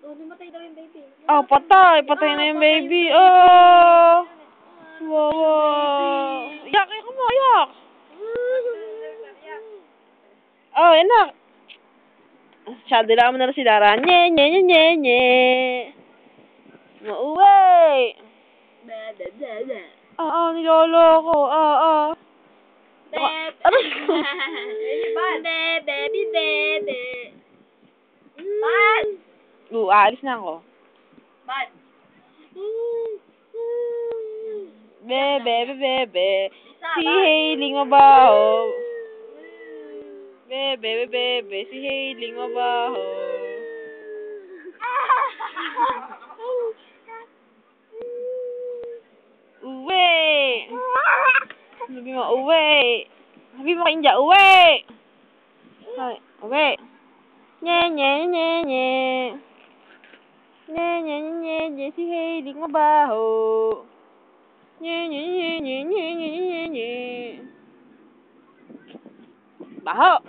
Oh, namatay daw yung baby. Oh, patay. Patay na yung baby. Oh! Wow. Yak, yak mo, yak. Oh, enak. Sadila mo na si Dara. Nye, nye, nye, nye, nye. Mauwi. Oo, nilolo ko. Oo. Baby. Bad! Aalis na ako. Bad! Bebe. Si Hailey mabaho. Bebe. Si Hailey mabaho. Uwi! Sabi mo, uwi! Sabi mo kinja, uwi! Ay, uwi! Nye, nye, nye, nye. Nye, nye, nye, nye, nye. Si Hailey mabaho. Nye, nye, nye, nye, nye, nye, nye, nye. Baho!